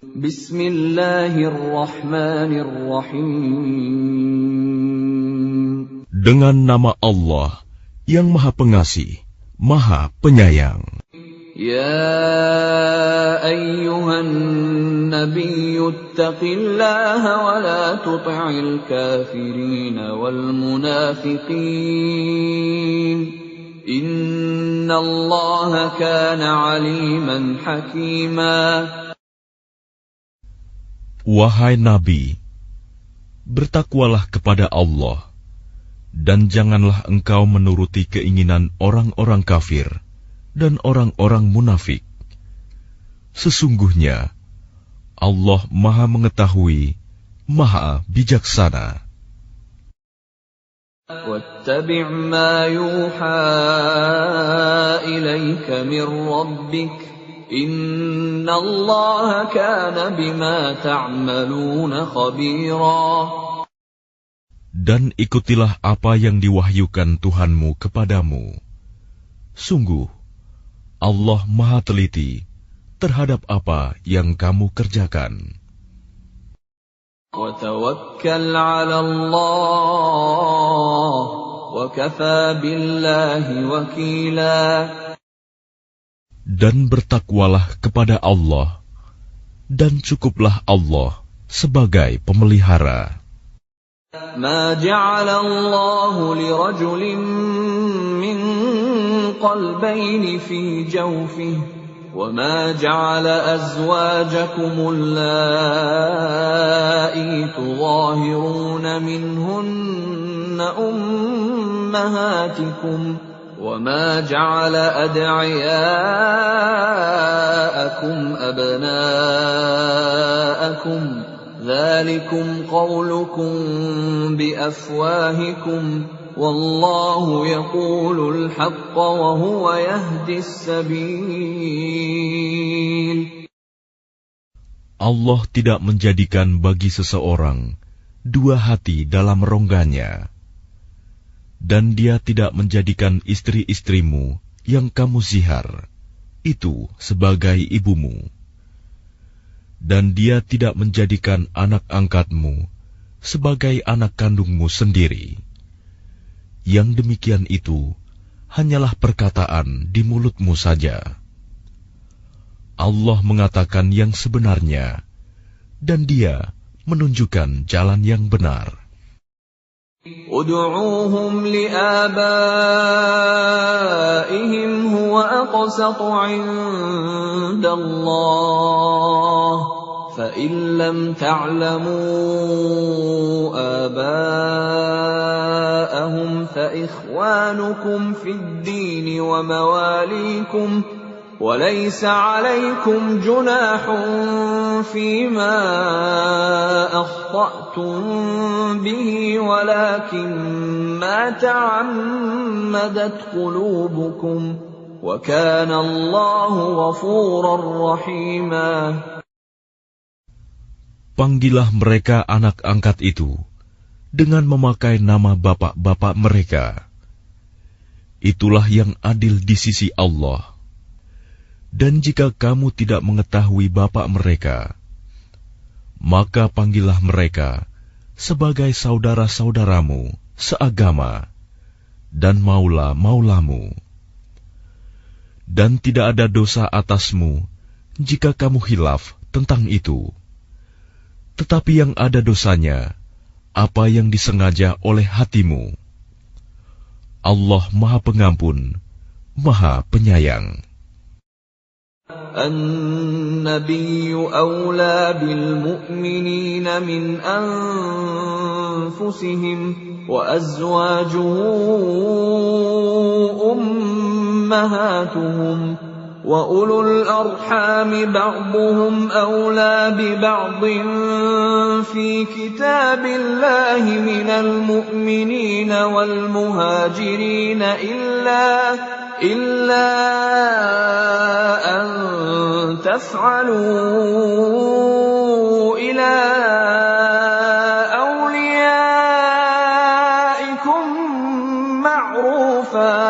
Bismillahirrahmanirrahim. Dengan nama Allah yang Maha Pengasih, Maha Penyayang. Ya ayyuhan nabiyyu ittaqillaha wa la tuti'il kafirin wal munafiqin. Innallaha kana 'aliman hakima. Wahai Nabi, bertakwalah kepada Allah, dan janganlah engkau menuruti keinginan orang-orang kafir dan orang-orang munafik. Sesungguhnya Allah Maha Mengetahui, Maha Bijaksana. وَاتَّبِعْ مَا يُوحَى إِلَيْكَ مِنْ رَبِّكَ إِنَّ اللَّهَ كَانَ بِمَا تَعْمَلُونَ خَبِيرًا. Dan ikutilah apa yang diwahyukan Tuhanmu kepadamu. Sungguh, Allah Maha Teliti terhadap apa yang kamu kerjakan. وَتَوَكَّلْ عَلَى اللَّهِ وَكَفَى بِاللَّهِ وَكِيلًا. Dan bertakwalah kepada Allah, dan cukuplah Allah sebagai pemelihara. مَا جَعَلَ اللَّهُ لِرَجُلٍ مِّن قَلْبَيْنِ فِي جَوْفِهِ وَمَا جَعَلَ أَزْوَاجَكُمُ اللَّائِي تُظَاهِرُونَ مِنْهُنَّ أُمَّهَاتِكُمْ وَمَا جَعَلَ أَدْعِيَاءَكُمْ أَبْنَاءَكُمْ ذَلِكُمْ قَوْلُكُمْ بِأَفْوَاهِكُمْ وَاللَّهُ يَقُولُ الْحَقَّ وَهُوَ يَهْدِي السَّبِيلَ. Allah tidak menjadikan bagi seseorang dua hati dalam rongganya, dan Dia tidak menjadikan istri-istrimu yang kamu zihar itu sebagai ibumu, dan Dia tidak menjadikan anak angkatmu sebagai anak kandungmu sendiri. Yang demikian itu hanyalah perkataan di mulutmu saja. Allah mengatakan yang sebenarnya, dan Dia menunjukkan jalan yang benar. Ud'uuhum li'abaihim huwa aqsatu 'inda Allah. فَإِن لَّمْ تَعْلَمُوا آبَاءَهُمْ فَإِخْوَانُكُمْ فِي الدِّينِ وَمَوَالِيكُمْ وَلَيْسَ عَلَيْكُمْ جُنَاحٌ فِيمَا أَخْطَأْتُم بِهِ وَلَكِن مَّا تَعَمَّدَتْ قُلُوبُكُمْ وَكَانَ اللَّهُ غَفُورًا رَّحِيمًا. Panggillah mereka anak angkat itu dengan memakai nama bapak-bapak mereka. Itulah yang adil di sisi Allah. Dan jika kamu tidak mengetahui bapak mereka, maka panggillah mereka sebagai saudara-saudaramu seagama dan maula-maulamu. Dan tidak ada dosa atasmu jika kamu khilaf tentang itu. Tetapi yang ada dosanya, apa yang disengaja oleh hatimu. Allah Maha Pengampun, Maha Penyayang. An-nabiyyu awla bil mu'minina min anfusihim wa azwajuhu ummahatuhum. وَأُولُو الْأَرْحَامِ بَعْضُهُمْ أَوْلَى بِبَعْضٍ فِي كِتَابِ اللَّهِ مِنَ الْمُؤْمِنِينَ وَالْمُهَاجِرِينَ إِلَّا أَن تَفْعَلُوا إِلَى أَوْلِيَائِكُمْ مَعْرُوفًا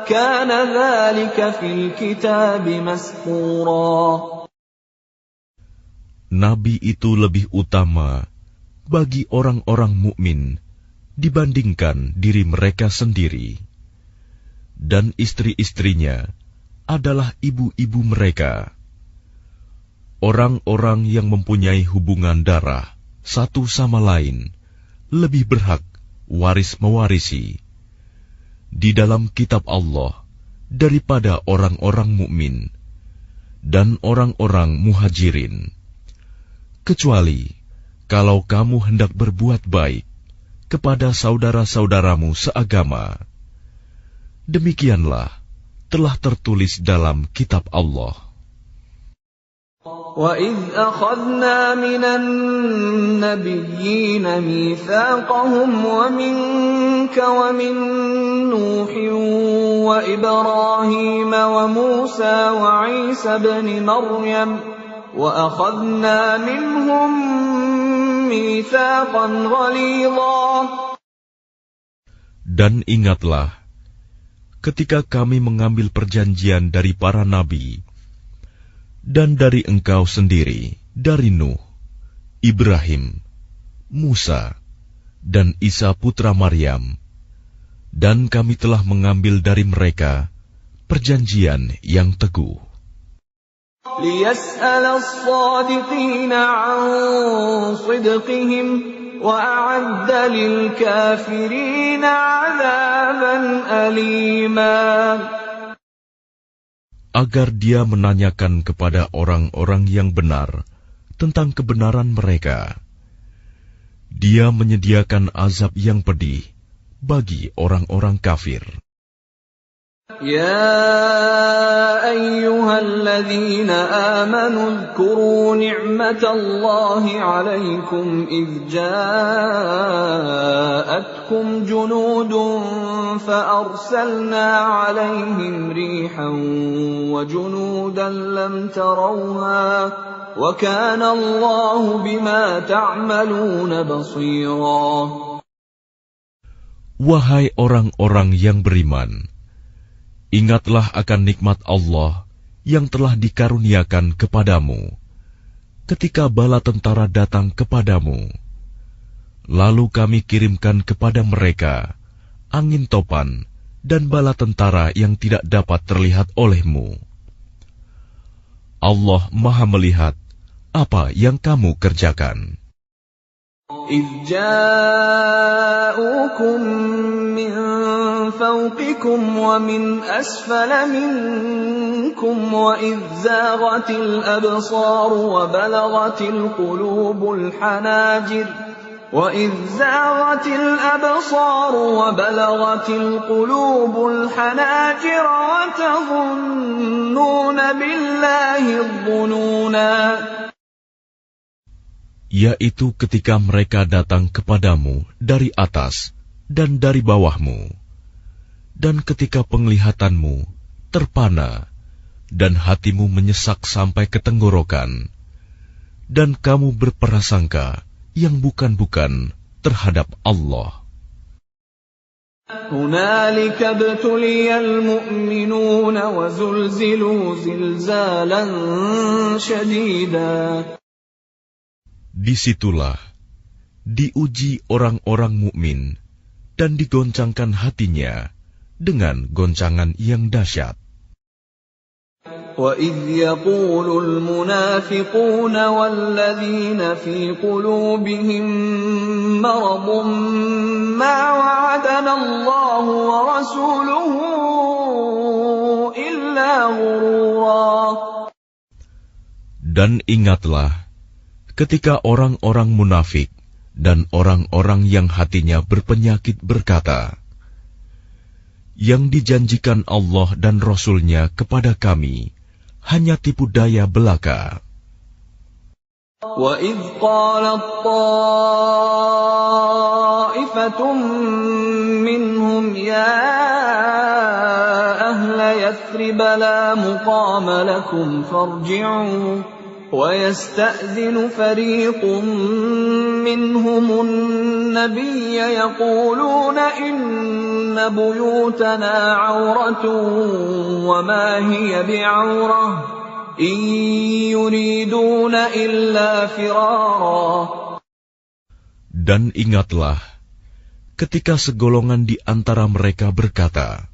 كَانَ ذَلِكَ فِي الْكِتَابِ مَسْطُورًا. nabi itu lebih utama bagi orang-orang mukmin dibandingkan diri mereka sendiri, dan istri-istrinya adalah ibu-ibu mereka. Orang-orang yang mempunyai hubungan darah satu sama lain lebih berhak waris-mewarisi di dalam kitab Allah daripada orang-orang mukmin dan orang-orang muhajirin, kecuali kalau kamu hendak berbuat baik kepada saudara-saudaramu seagama. Demikianlah telah tertulis dalam kitab Allah. وَإِذْ أَخَذْنَا مِنَ النَّبِيِّينَ مِيثَاقَهُمْ وَمِنكَ وَمِن نُّوحٍ وَإِبْرَاهِيمَ وَمُوسَى وَعِيسَى ابْنِ مَرْيَمَ وَأَخَذْنَا مِنْهُم مِّيثَاقًا غَلِيظًا. Dan ingatlah ketika kami mengambil perjanjian dari para nabi dan dari engkau sendiri, dari Nuh, Ibrahim, Musa, dan Isa putra Maryam, dan kami telah mengambil dari mereka perjanjian yang teguh. لِيَسْأَلَ الصَّادِقِينَ عَنْ صِدْقِهِمْ وَأَعَدَّ لِلْكَافِرِينَ عَذَابًا أَلِيمًا. Agar dia menanyakan kepada orang-orang yang benar tentang kebenaran mereka. Dia menyediakan azab yang pedih bagi orang-orang kafir. يَا أَيُّهَا الَّذِينَ آمَنُوا اذْكُرُوا نِعْمَةَ اللَّهِ عَلَيْكُمْ إِذْ جَاءَتْكُمْ جُنُودٌ فَأَرْسَلْنَا عَلَيْهِمْ رِيحًا وَجُنُودًا لَّمْ تَرَوْهَا وَكَانَ اللَّهُ بِمَا تَعْمَلُونَ بَصِيرًا. Wahai orang-orang yang beriman, ingatlah akan nikmat Allah yang telah dikaruniakan kepadamu ketika bala tentara datang kepadamu. Lalu kami kirimkan kepada mereka angin topan dan bala tentara yang tidak dapat terlihat olehmu. Allah Maha melihat apa yang kamu kerjakan. إِذْ جَاءُوكُم مِّن فَوْقِكُمْ وَمِنْ أَسْفَلَ مِنكُمْ وَإِذْ زَاغَتِ الْأَبْصَارُ وَبَلَغَتِ الْقُلُوبُ الْحَنَاجِرَ وَتَظُنُّونَ بِاللَّهِ الظُّنُونَا. Yaitu ketika mereka datang kepadamu dari atas dan dari bawahmu, dan ketika penglihatanmu terpana dan hatimu menyesak sampai ke tenggorokan, dan kamu berprasangka yang bukan-bukan terhadap Allah. هُنَالِكَ ابْتُلِيَ الْمُؤْمِنُونَ وَزُلْزِلُوا زِلْزَالًا شَدِيدًا. Disitulah diuji orang-orang mukmin dan digoncangkan hatinya dengan goncangan yang dahsyat. وَإِذْ يَقُولُ الْمُنَافِقُونَ وَالَّذِينَ فِي قُلُوبِهِم مَّرَضٌ مَّا وَعَدَنَا اللَّهُ وَرَسُولُهُ إِلَّا غُرُورًا. Dan ingatlah ketika orang-orang munafik dan orang-orang yang hatinya berpenyakit berkata, yang dijanjikan Allah dan Rasul-Nya kepada kami hanya tipu daya belaka. وَإِذْ قَالَتْ طَائِفَةٌ مِّنْهُمْ يَا أَهْلَ يَثْرِبَ لَا مُقَامَ لَكُمْ فَارْجِعُوا وَيَسْتَأْذِنُ فَرِيقٌ مِّنْهُمُ النَّبِيَّ يَقُولُونَ إِنَّ بُيُوتَنَا عَوْرَةٌ وَمَا هِيَ بِعَوْرَةٍ إن يريدون إلا فرارا. Dan ingatlah, ketika segolongan di antara mereka berkata,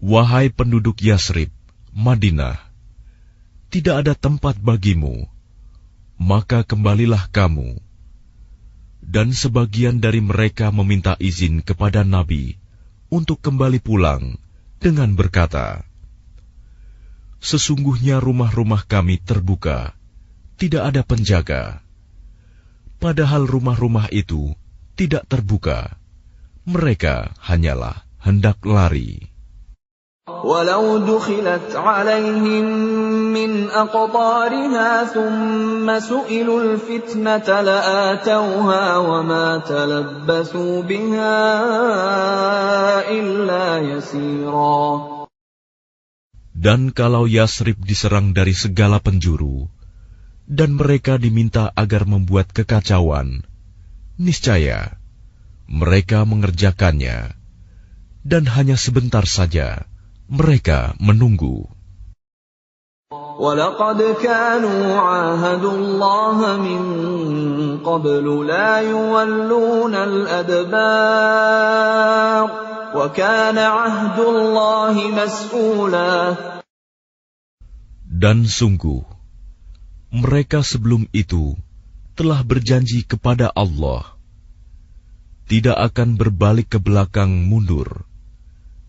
"Wahai penduduk Yasrib, Madinah, tidak ada tempat bagimu, maka kembalilah kamu." Dan sebagian dari mereka meminta izin kepada Nabi untuk kembali pulang dengan berkata, "Sesungguhnya rumah-rumah kami terbuka, tidak ada penjaga." Padahal rumah-rumah itu tidak terbuka, mereka hanyalah hendak lari. وَلَوْ دُخِلَتْ عَلَيْهِمْ مِنْ أَقْطَارِهَا ثُمَّ سُئِلُوا الْفِتْنَةَ لَآتَوْهَا وَمَا تَلَبَّثُوا بِهَا إِلَّا يَسِيرًا. Dan kalau Yasrib diserang dari segala penjuru, dan mereka diminta agar membuat kekacauan, niscaya mereka mengerjakannya, dan hanya sebentar saja mereka menunggu. وَلَقَدْ كَانُوا عَاهَدُوا اللَّهَ مِنْ قَبْلُ لَا يُوَلُّونَ الْأَدْبَارَ وَكَانَ عَهْدُ اللَّهِ مَسْئُولًا. Dan sungguh, mereka sebelum itu telah berjanji kepada Allah, tidak akan berbalik ke belakang mundur,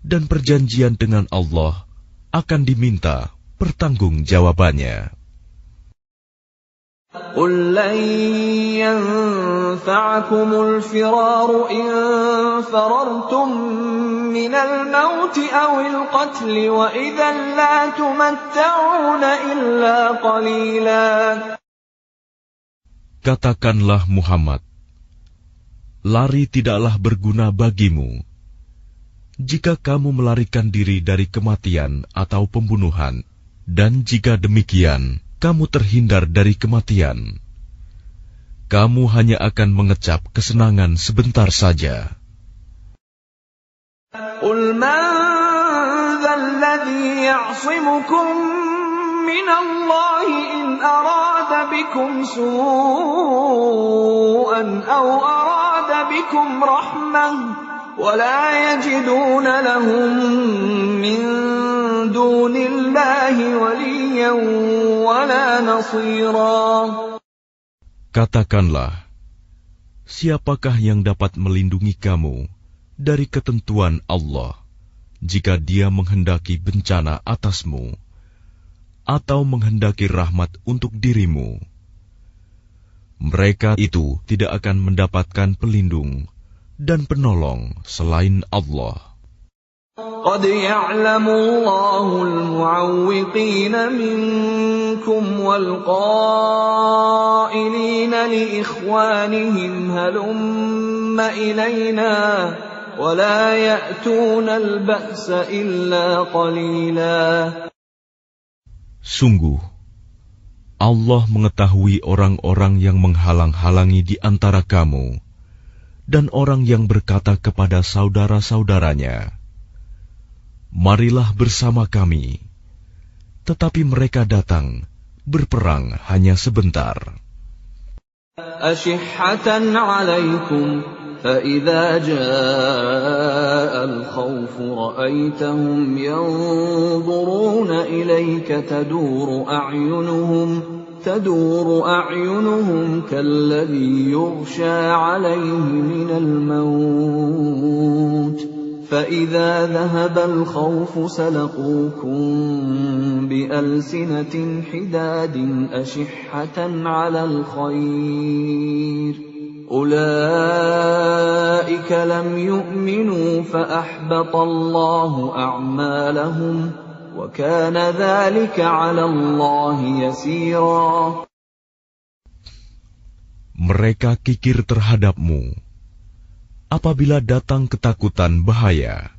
dan perjanjian dengan Allah akan diminta pertanggungjawabannya. قُلْ لَنْ يَنْفَعَكُمُ الْفِرَارُ إِنْ فَرَرْتُمْ مِنَ الْمَوْتِ أَوِ الْقَتْلِ وَإِذًا لَا تُمَتَّعُونَ إِلَّا قَلِيلًا. Katakanlah Muhammad, lari tidaklah berguna bagimu. Jika kamu melarikan diri dari kematian atau pembunuhan, dan jika demikian, kamu terhindar dari kematian, kamu hanya akan mengecap kesenangan sebentar saja. قُلْ مَنْ ذَا الَّذِي يَعْصِمُكُمْ مِنَ اللَّهِ إِنْ أَرَادَ بِكُمْ سُوءًا أَوْ أَرَادَ بِكُمْ رَحْمَةً وَلَا يَجِدُونَ لَهُم مِّن دُونِ اللَّهِ وَلِيًّا وَلَا نَصِيرًا. Katakanlah, siapakah yang dapat melindungi kamu dari ketentuan Allah jika Dia menghendaki bencana atasmu atau menghendaki rahmat untuk dirimu? Mereka itu tidak akan mendapatkan pelindung dan penolong selain Allah. قَدْ يَعْلَمُ اللَّهُ الْمُعَوِّقِينَ مِنكُمْ وَالْقَائِلِينَ لِإِخْوَانِهِمْ هَلُمَّ إِلَيْنَا وَلَا يَأْتُونَ الْبَأْسَ إِلَّا قَلِيلًا. Sungguh, Allah mengetahui orang-orang yang menghalang-halangi di antara kamu, dan orang yang berkata kepada saudara-saudaranya, "Marilah bersama kami," tetapi mereka datang berperang hanya sebentar. أَشِحَّةً عَلَيْكُمْ فَإِذَا جَاءَ الْخَوْفُ رَأَيْتَهُمْ يَنْظُرُونَ إِلَيْكَ تدور أعينهم كالذي يغشى عليه من الموت فإذا ذهب الخوف سلقوكم بألسنة حداد أشحة على الخير أولئك لم يؤمنوا فأحبط الله أعمالهم وَكَانَ ذَلِكَ عَلَى اللَّهِ يَسِيرًا. Mereka kikir terhadapmu. Apabila datang ketakutan bahaya,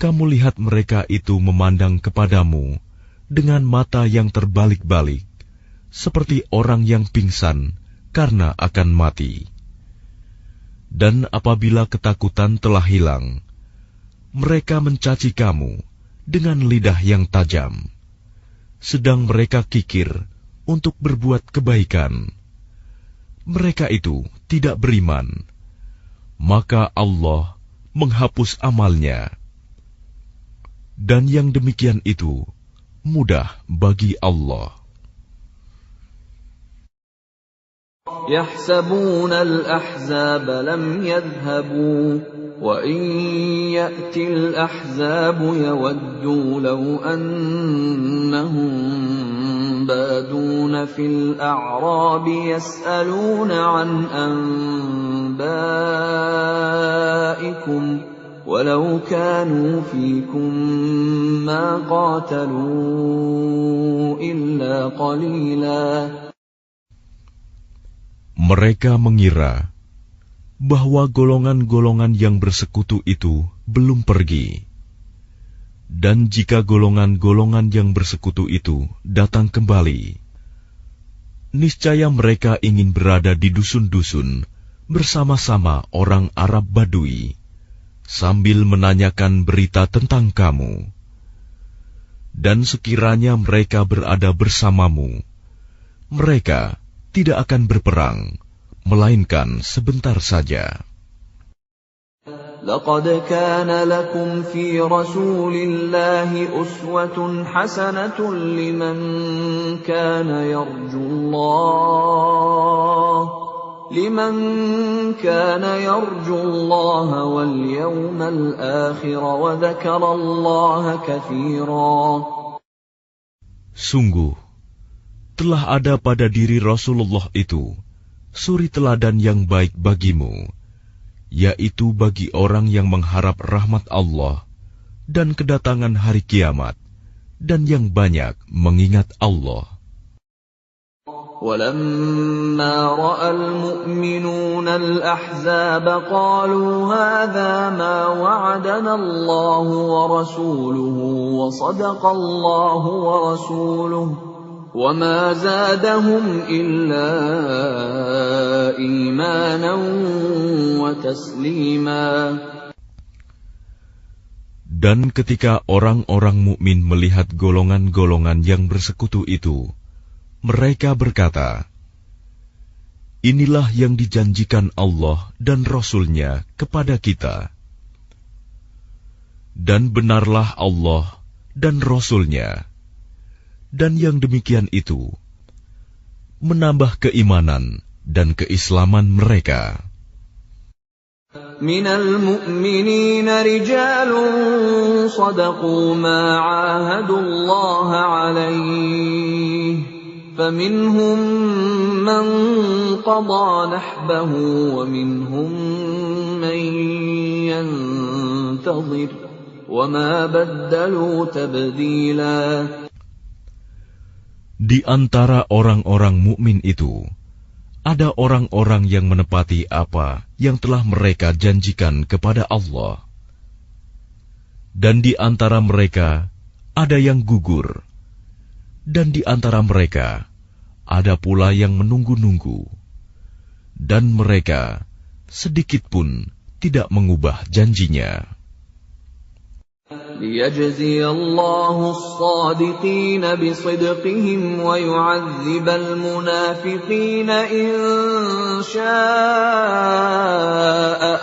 kamu lihat mereka itu memandang kepadamu dengan mata yang terbalik-balik, seperti orang yang pingsan karena akan mati. Dan apabila ketakutan telah hilang, mereka mencaci kamu dengan lidah yang tajam. sedang mereka kikir untuk berbuat kebaikan. Mereka itu tidak beriman, maka Allah menghapus amalnya. Dan yang demikian itu mudah bagi Allah. يحسبون الأحزاب لم يذهبوا وإن يأتي الأحزاب يودوا لو أنهم بادون في الأعراب يسألون عن أنبائكم ولو كانوا فيكم ما قاتلوا إلا قليلا. Mereka mengira bahwa golongan-golongan yang bersekutu itu belum pergi. Dan jika golongan-golongan yang bersekutu itu datang kembali, niscaya mereka ingin berada di dusun-dusun bersama-sama orang Arab Badui, sambil menanyakan berita tentang kamu. Dan sekiranya mereka berada bersamamu, mereka tidak akan berperang, melainkan sebentar saja. لقد كان لكم في رسول الله أسوة حسنة لمن كان يرجو الله واليوم الآخر وذكر الله كثيرا. Sungguh, telah ada pada diri Rasulullah itu suri teladan yang baik bagimu, yaitu bagi orang yang mengharap rahmat Allah dan kedatangan hari kiamat, dan yang banyak mengingat Allah. وَلَمَّا رَأَى الْمُؤْمِنُونَ الْأَحْزَابَ قَالُوا هَذَا مَا وَعَدَنَا اللَّهُ وَرَسُولُهُ وَصَدَقَ اللَّهُ وَرَسُولُهُ وَمَا زَادَهُمْ إِلَّا إِيمَانًا وَتَسْلِيمًا. Dan ketika orang-orang mukmin melihat golongan-golongan yang bersekutu itu, mereka berkata, "Inilah yang dijanjikan Allah dan Rasul-Nya kepada kita." Dan benarlah Allah dan Rasul-Nya. Dan yang demikian itu menambah keimanan dan keislaman mereka. Minal mu'minina rijalun sadaqu ma 'ahadullaha 'alaihi faminhum man qada nahbahu wa minhum man yantazir wa ma baddalu tabdila. Di antara orang-orang mukmin itu, ada orang-orang yang menepati apa yang telah mereka janjikan kepada Allah. Dan di antara mereka ada yang gugur. Dan di antara mereka ada pula yang menunggu-nunggu. Dan mereka sedikit pun tidak mengubah janjinya. لِيَجْزِيَ اللَّهُ الصَّادِقِينَ بِصِدْقِهِمْ وَيُعَذِّبَ الْمُنَافِقِينَ إِن شَاءَ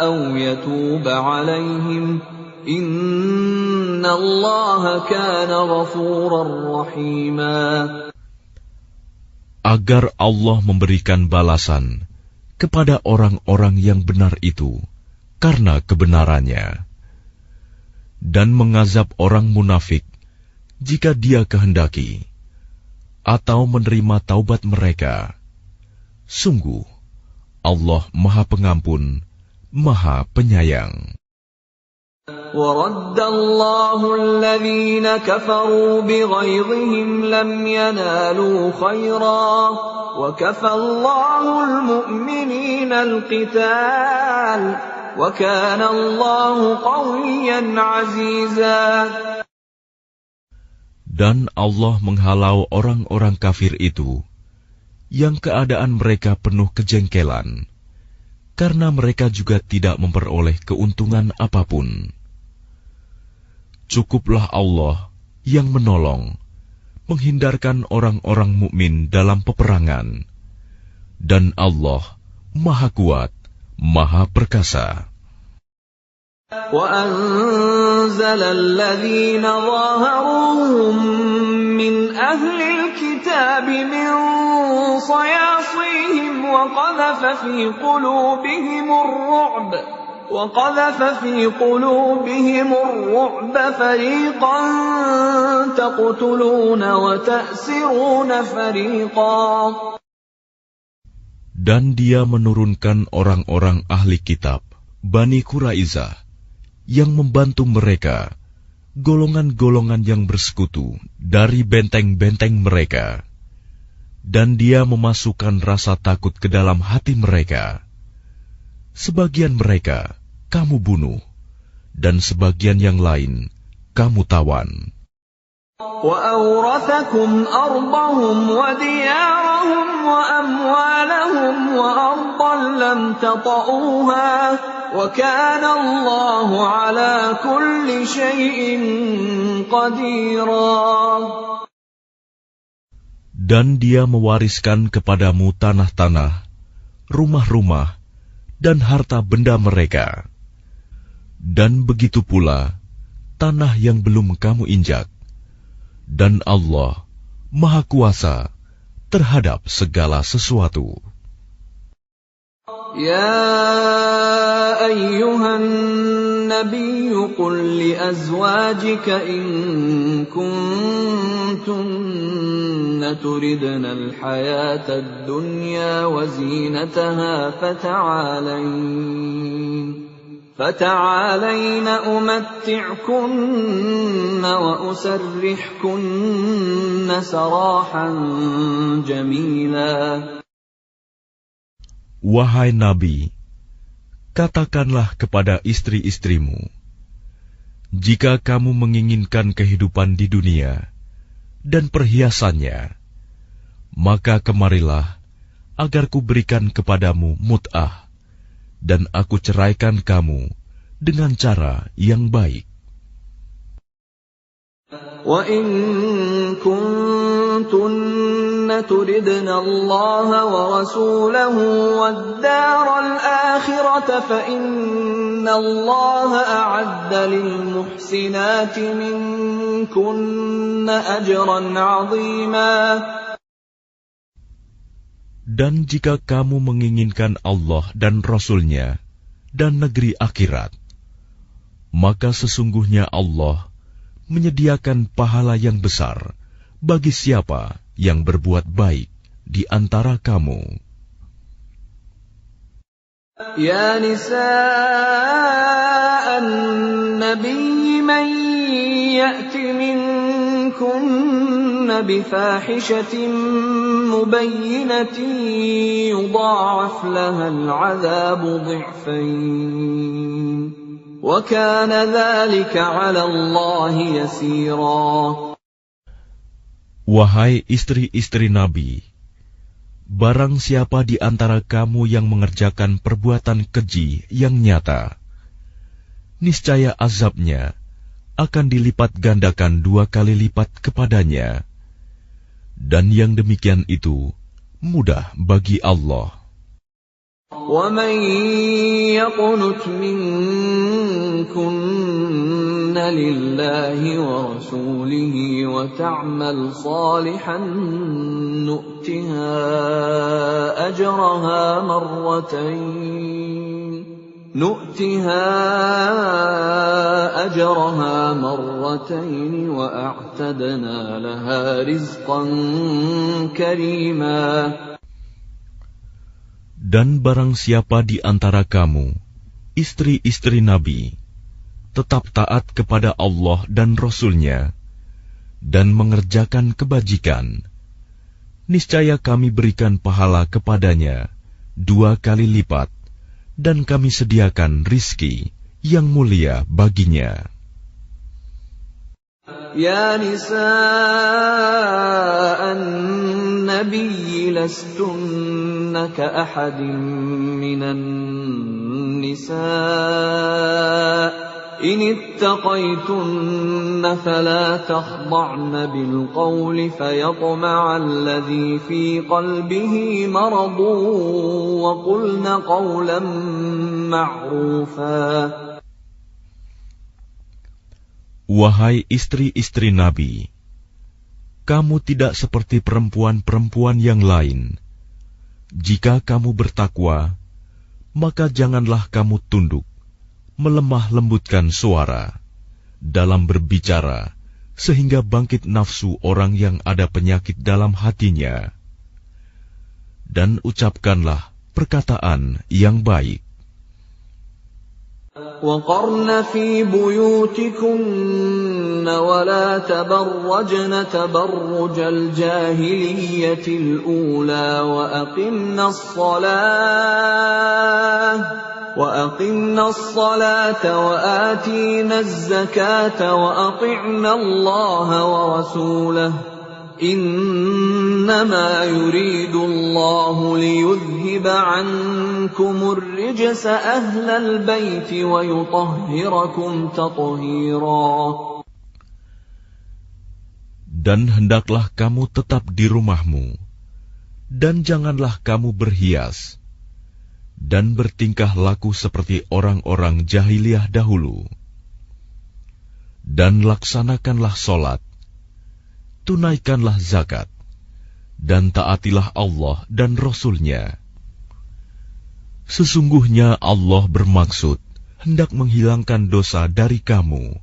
أَوْ يَتُوبَ عَلَيْهِمْ إِنَّ اللَّهَ كَانَ غَفُورًا رَّحِيمًا. Agar Allah memberikan balasan kepada orang-orang yang benar itu karena kebenarannya, dan mengazab orang munafik jika Dia kehendaki, atau menerima taubat mereka. Sungguh, Allah Maha Pengampun, Maha Penyayang. وَرَدَّ اللَّهُ الَّذِينَ كَفَرُوا بِغَيظِهِمْ لَمْ يَنَالُوا خَيْرًا وَكَفَى اللَّهُ الْمُؤْمِنِينَ الْقِتَالَ وَكَانَ اللَّهُ قَوِيًّا عَزِيزًا. Dan Allah menghalau orang-orang kafir itu, yang keadaan mereka penuh kejengkelan, karena mereka juga tidak memperoleh keuntungan apapun. Cukuplah Allah yang menolong, menghindarkan orang-orang mukmin dalam peperangan. Dan Allah Maha Kuat, Maha Perkasa. وَأَنزَلَ الَّذِينَ ظَاهَرُوهُم مِّنْ أَهْلِ الْكِتَابِ مِنْ صَيَاصِيهِمْ وَقَذَفَ فِي قُلُوبِهِمُ الرُّعْبَ فَرِيقًا تَقْتُلُونَ وَتَأْسِرُونَ فَرِيقًا. Dan Dia menurunkan orang-orang ahli kitab, Bani Quraizah, yang membantu mereka, golongan-golongan yang bersekutu dari benteng-benteng mereka. Dan Dia memasukkan rasa takut ke dalam hati mereka. Sebagian mereka kamu bunuh, dan sebagian yang lain kamu tawan. وَأَوْرَثَكُمْ أَرْضَهُمْ وَدِيَارَهُمْ وَأَمْوَالَهُمْ وَأَرْضًا لَّمْ تَطَئُوهَا وَكَانَ اللَّهُ عَلَى كُلِّ شَيْءٍ قَدِيرًا. Dan Dia mewariskan kepadamu tanah-tanah, rumah-rumah, dan harta benda mereka. Dan begitu pula tanah yang belum kamu injak. Dan Allah Maha Kuasa terhadap segala sesuatu. يا أيها النبي قل لأزواجك إن كنتن تردن الحياة الدنيا وزينتها فتعالين أمتعكن وأسرحكن سراحا جميلا. Wahai Nabi, katakanlah kepada istri-istrimu, jika kamu menginginkan kehidupan di dunia dan perhiasannya, maka kemarilah agar kuberikan kepadamu mut'ah, dan aku ceraikan kamu dengan cara yang baik. وَإِن كُنتُنَّ تُرِدْنَ اللَّهَ وَرَسُولَهُ وَالدَّارَ الْآخِرَةَ فَإِنَّ اللَّهَ أَعَدَّ لِلْمُحْسِنَاتِ مِنكُنَّ أَجْرًا عَظِيمًا. Dan jika kamu menginginkan Allah dan Rasul-Nya dan negeri akhirat, maka sesungguhnya Allah menyediakan pahala yang besar bagi siapa yang berbuat baik di antara kamu. Ya nisa'an nabiyyi man ya'ti minkunna bifahishatin mubayyinatin yudha'af laha al'adhabu dhi'fayn. وَكَانَ ذَلِكَ عَلَى اللَّهِ يَسِيرًا. Wahai istri-istri Nabi, barang siapa di antara kamu yang mengerjakan perbuatan keji yang nyata, niscaya azabnya akan dilipat gandakan 2 kali lipat kepadanya. Dan yang demikian itu mudah bagi Allah. وَمَن يَقْنُتْ مِنكُنَّ لِلَّهِ وَرَسُولِهِ وَتَعْمَلْ صَالِحًا نُؤْتِهَا أَجْرَهَا مَرَّتَيْنِ وَأَعْتَدْنَا لَهَا رِزْقًا كَرِيمًا. Dan barang siapa di antara kamu, istri-istri Nabi, tetap taat kepada Allah dan Rasul-Nya, dan mengerjakan kebajikan, niscaya kami berikan pahala kepadanya 2 kali lipat, dan kami sediakan rizki yang mulia baginya. Ya nisa'an nabiyyi lastunna ka'ahadin minan nisa' إن اتقيتن فلا تخضعن بالقول فيطمع الذي في قلبه مرض وقلن قولا معروفا. Wahai istri-istri Nabi, kamu tidak seperti perempuan-perempuan yang lain. Jika kamu bertakwa, maka janganlah kamu tunduk, melemah lembutkan suara dalam berbicara, sehingga bangkit nafsu orang yang ada penyakit dalam hatinya. Dan ucapkanlah perkataan yang baik. وَقَرْنَ فِي بُيُوتِكُنَّ وَلَا تَبَرَّجْنَ تَبَرُّجَ الْجَاهِلِيَّةِ الْأُولَى وَأَقِمْنَ الصَّلَاةَ وَآتِينَ الزَّكَاةَ وَأَطِعْنَ اللَّهَ وَرَسُولَهُ إِنَّمَا يُرِيدُ اللَّهُ لِيُذْهِبَ عَنكُمُ الرِّجْسَ أَهْلَ الْبَيْتِ وَيُطَهِّرَكُمْ تَطْهِيرًا. Dan hendaklah kamu tetap di rumahmu, dan janganlah kamu berhias, dan bertingkah laku seperti orang-orang jahiliyah dahulu. Dan laksanakanlah solat, tunaikanlah zakat, dan taatilah Allah dan Rasul-Nya. Sesungguhnya Allah bermaksud hendak menghilangkan dosa dari kamu,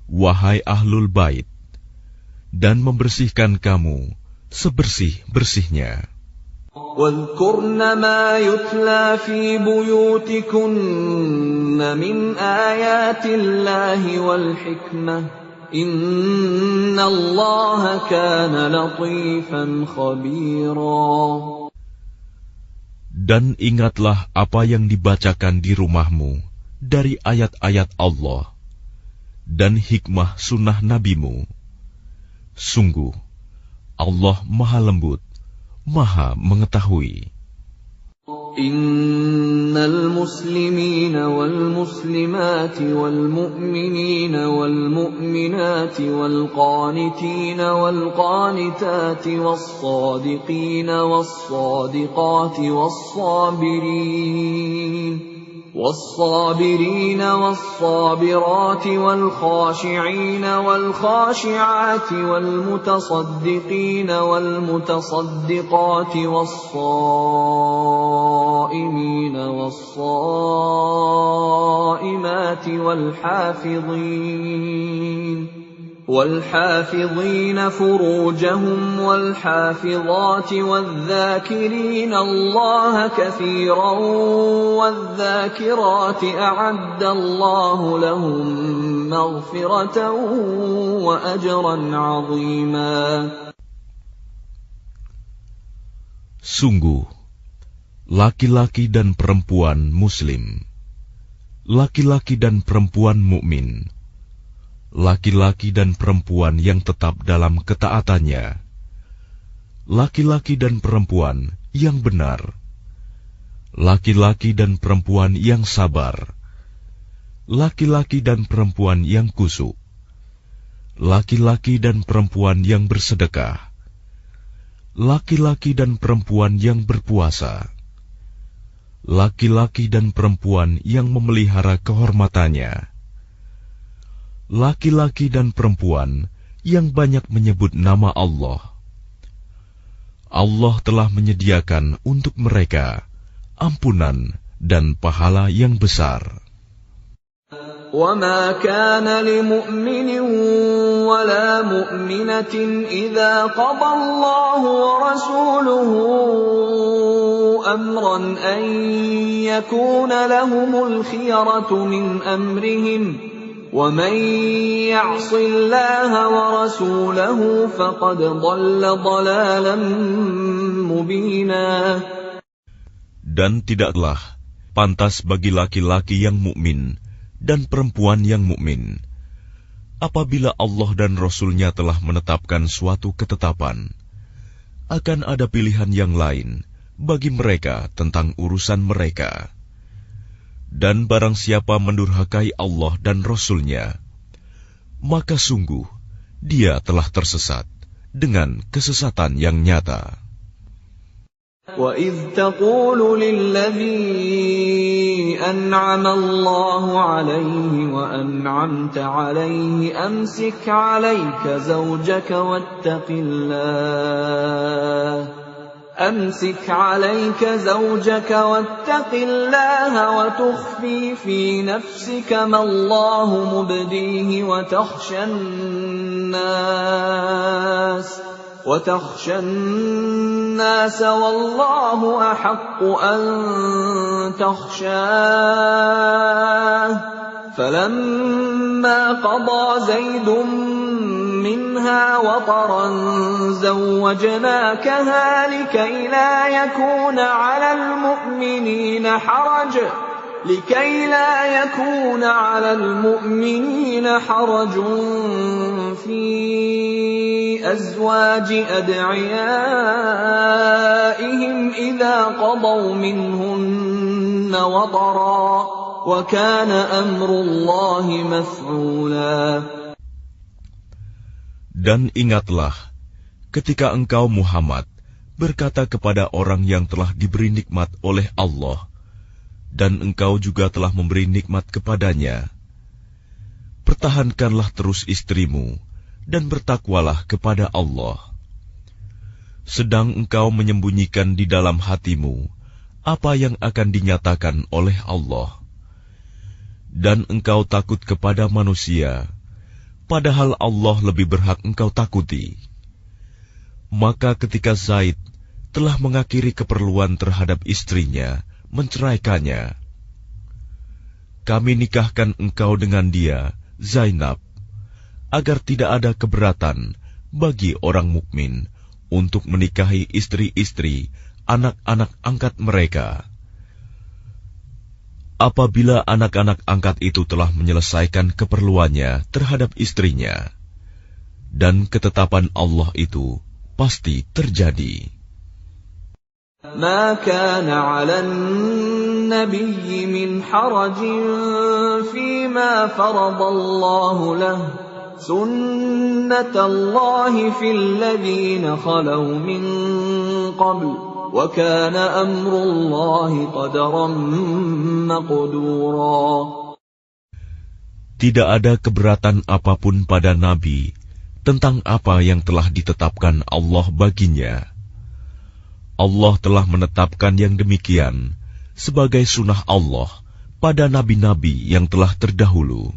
wahai ahlul bait, dan membersihkan kamu sebersih-bersihnya. وَاذْكُرْنَ مَا يُتْلَى فِي بُيُوتِكُنَّ مِنْ آيَاتِ اللَّهِ وَالْحِكْمَةِ إِنَّ اللَّهَ كَانَ لَطِيفًا خَبِيرًا. Dan ingatlah apa yang dibacakan di rumahmu dari ayat-ayat Allah dan hikmah sunnah nabimu. Sungguh, Allah Maha Lembut, Maha Mengetahui. Innal muslimina wal muslimati wal mu'minina wal mu'minati wal qanitina wal qanitati was sadiqina was sadiqati والصابرين والصابرات والخاشعين والخاشعات والمتصدقين والمتصدقات والصائمين والصائمات والحافظين فروجهم والحافظات والذاكرين الله كثيرا والذاكرات أعد الله لهم مغفرة وأجرا عظيما. Sungguh, laki-laki dan perempuan muslim, laki-laki dan perempuan mukmin, laki-laki dan perempuan yang tetap dalam ketaatannya, laki-laki dan perempuan yang benar, laki-laki dan perempuan yang sabar, laki-laki dan perempuan yang khusyuk, laki-laki dan perempuan yang bersedekah, laki-laki dan perempuan yang berpuasa, laki-laki dan perempuan yang memelihara kehormatannya, laki-laki dan perempuan yang banyak menyebut nama Allah. Allah telah menyediakan untuk mereka ampunan dan pahala yang besar. وَمَا كَانَ لِمُؤْمِنٍ وَلَا مُؤْمِنَةٍ إِذَا قَضَى اللَّهُ وَرَسُولُهُ أَمْرًا أَن يَكُونَ لَهُمُ الْخِيَرَةُ مِنْ أَمْرِهِمْ وَمَنْ يَعْصِ اللَّهَ وَرَسُولَهُ فَقَدْ ضَلَّ ضَلَالًا مُبِينًا. Dan tidaklah pantas bagi laki-laki yang mukmin dan perempuan yang mukmin apabila Allah dan Rasul-Nya telah menetapkan suatu ketetapan, akan ada pilihan yang lain bagi mereka tentang urusan mereka, Dan barang siapa mendurhakai Allah dan Rasul-Nya, maka sungguh dia telah tersesat dengan kesesatan yang nyata. وَإِذْ تَقُولُ لِلَّذِي أَنْعَمَ اللَّهُ عَلَيْهِ وَأَنْعَمْتَ عَلَيْهِ أَمْسِكْ عَلَيْكَ زَوْجَكَ واتق الله وتخفي في نفسك ما الله مبديه وتخشى الناس والله أحق أن تخشاه فلما قضى زيد منها وطرا زوجناكها لكي لا يكون على المؤمنين حرج في أزواج أدعيائهم إذا قضوا منهن وطرا وكان أمر الله مفعولا. Dan ingatlah ketika engkau Muhammad berkata kepada orang yang telah diberi nikmat oleh Allah, dan engkau juga telah memberi nikmat kepadanya, pertahankanlah terus istrimu dan bertakwalah kepada Allah. Sedang engkau menyembunyikan di dalam hatimu apa yang akan dinyatakan oleh Allah, dan engkau takut kepada manusia, padahal Allah lebih berhak engkau takuti. Maka ketika Zaid telah mengakhiri keperluan terhadap istrinya, menceraikannya, kami nikahkan engkau dengan dia, Zainab, agar tidak ada keberatan bagi orang mukmin untuk menikahi istri-istri anak-anak angkat mereka. Apabila anak-anak angkat itu telah menyelesaikan keperluannya terhadap istrinya, dan ketetapan Allah itu pasti terjadi. ما كان على النبي من حرج فيما فرض الله له سنة الله في الذين خلوا من قبل وكان أمر الله قدرا مقدورا. Tidak ada keberatan apapun pada Nabi tentang apa yang telah ditetapkan Allah baginya. Allah telah menetapkan yang demikian sebagai sunnah Allah pada nabi-nabi yang telah terdahulu.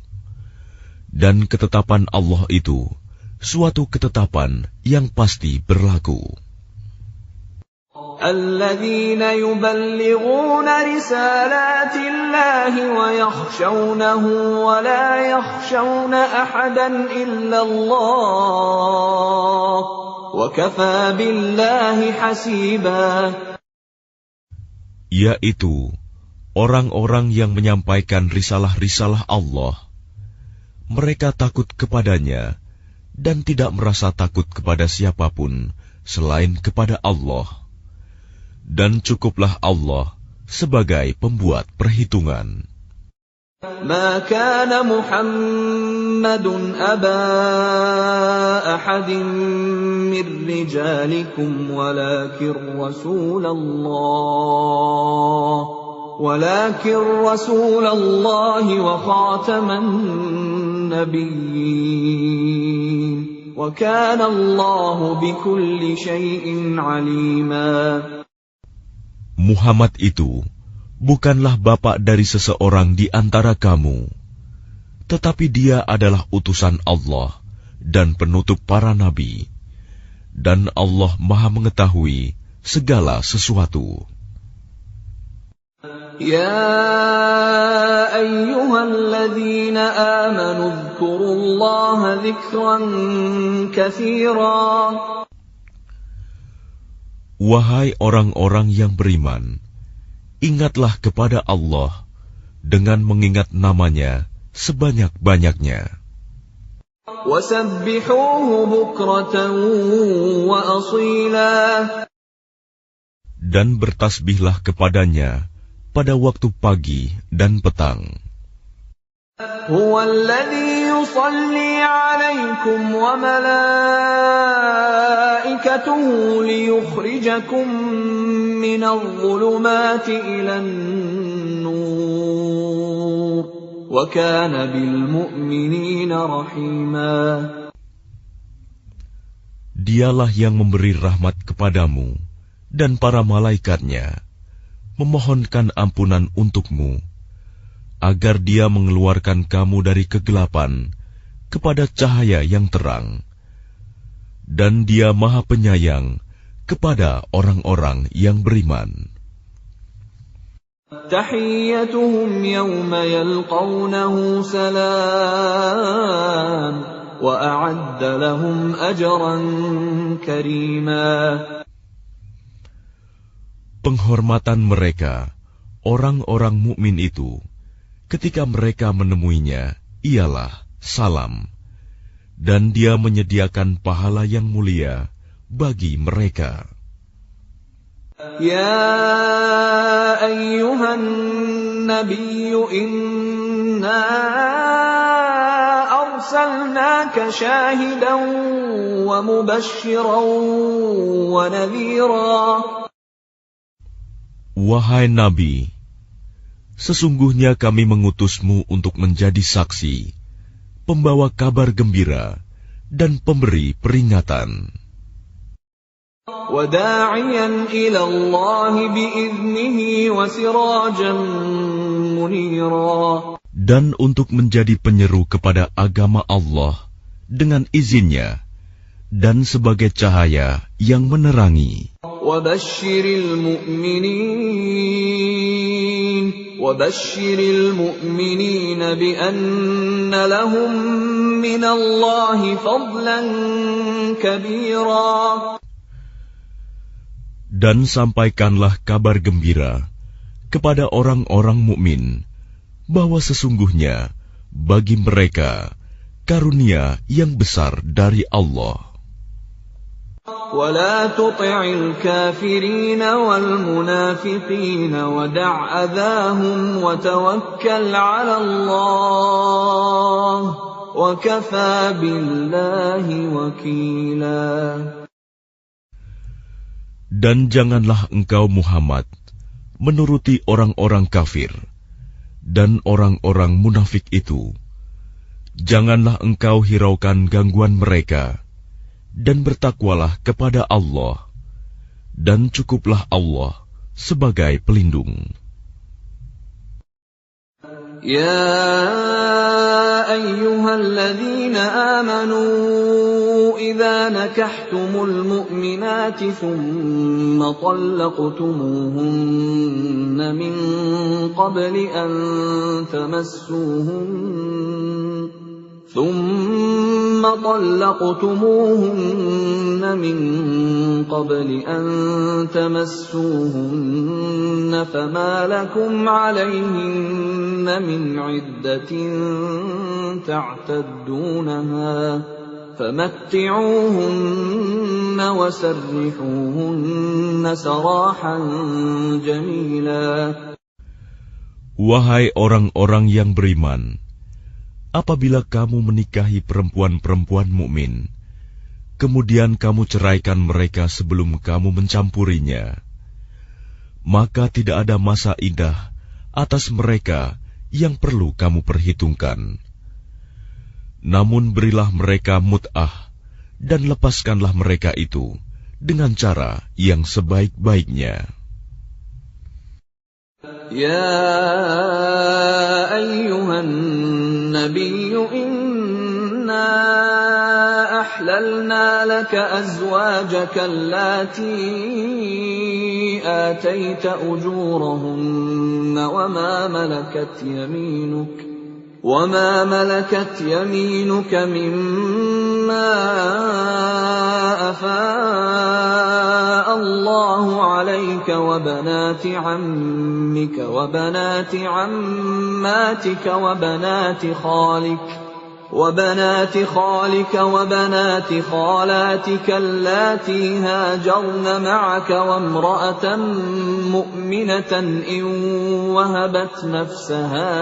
Dan ketetapan Allah itu suatu ketetapan yang pasti berlaku. الذين يبلغون رسالات الله ويخشونه ولا يخشون أحدا إلا الله وكفى بالله حسيبا. Yaitu orang-orang yang menyampaikan risalah-risalah Allah. Mereka takut kepadanya dan tidak merasa takut kepada siapapun selain kepada Allah. Dan cukuplah Allah sebagai pembuat perhitungan. ما كان محمد أبا أحد من رجالكم ولكن رسول الله وخاتم النبيين وكان الله بكل شيء عليما. Muhammad itu bukanlah bapak dari seseorang di antara kamu, tetapi dia adalah utusan Allah dan penutup para nabi, dan Allah Maha mengetahui segala sesuatu. Ya ayyuhalladzina amanu dzkurullaha dzikran katsira. Wahai orang-orang yang beriman, ingatlah kepada Allah dengan mengingat namanya sebanyak-banyaknya. Wasabbihuhu bukratan wa asila. Dan bertasbihlah kepadanya pada waktu pagi dan petang. هو الذي يصلي عليكم وملائكته ليخرجكم من الظلمات إلى النور وكان بالمؤمنين رحيما. Dialah yang memberi rahmat kepadamu dan para malaikatnya, memohonkan ampunan untukmu, agar Dia mengeluarkan kamu dari kegelapan kepada cahaya yang terang. Dan Dia Maha Penyayang kepada orang-orang yang beriman. تحيتهم يوم يلقونه سلام وأعد لهم أجرا كريما. Penghormatan mereka, orang-orang mukmin itu, ketika mereka menemuinya, ialah salam, dan Dia menyediakan pahala yang mulia bagi mereka. Ya ayyuhan nabiyyu inna arsalnaka syahidan wa mubasysyiran wa nadhira. Wahai Nabi, sesungguhnya kami mengutusmu untuk menjadi saksi, pembawa kabar gembira, dan pemberi peringatan. وَدَاعِيًا إِلَى اللَّهِ بِإِذْنِهِ وَسِرَاجًا مُنِيرًا. Dan untuk menjadi penyeru kepada agama Allah dengan izinnya, dan sebagai cahaya yang menerangi. وَبَشِّرِ الْمُؤْمِنِينَ بِأَنَّ لَهُم مِّنَ اللَّهِ فَضْلًا كَبِيرًا. Dan sampaikanlah kabar gembira kepada orang-orang mukmin bahwa sesungguhnya bagi mereka karunia yang besar dari Allah. وَلَا تُطِعِ الْكَافِرِينَ وَالْمُنَافِقِينَ وَدَعْ أَذَاهُمْ وَتَوَكَّلْ عَلَى اللَّهِ وَكَفَى بِاللَّهِ وَكِيلًا. Dan janganlah engkau Muhammad menuruti orang-orang kafir dan orang-orang munafik itu. Janganlah engkau hiraukan gangguan mereka, dan bertakwalah kepada Allah, dan cukuplah Allah sebagai pelindung. يا أيها الذين آمنوا إذا نكحتم المؤمنات ثم طلقتموهن من قبل أن تمسوهن فما لكم عليهن من عدة تعتدونها فمتعوهن وسرحوهن سراحا جميلا. Wahai orang-orang yang beriman, apabila kamu menikahi perempuan-perempuan mukmin, kemudian kamu ceraikan mereka sebelum kamu mencampurinya, maka tidak ada masa iddah atas mereka yang perlu kamu perhitungkan. Namun berilah mereka mut'ah dan lepaskanlah mereka itu dengan cara yang sebaik-baiknya. Ya ayyuhan nabiyyu inna أحللنا لك أزواجك اللاتي آتيت أجورهن وما ملكت يمينك مما أفاء الله عليك وبنات عمك وبنات عماتك وبنات خالك وبنات خالك وبنات خالاتك اللاتي هاجرن معك وامرأة مؤمنة إن وهبت نفسها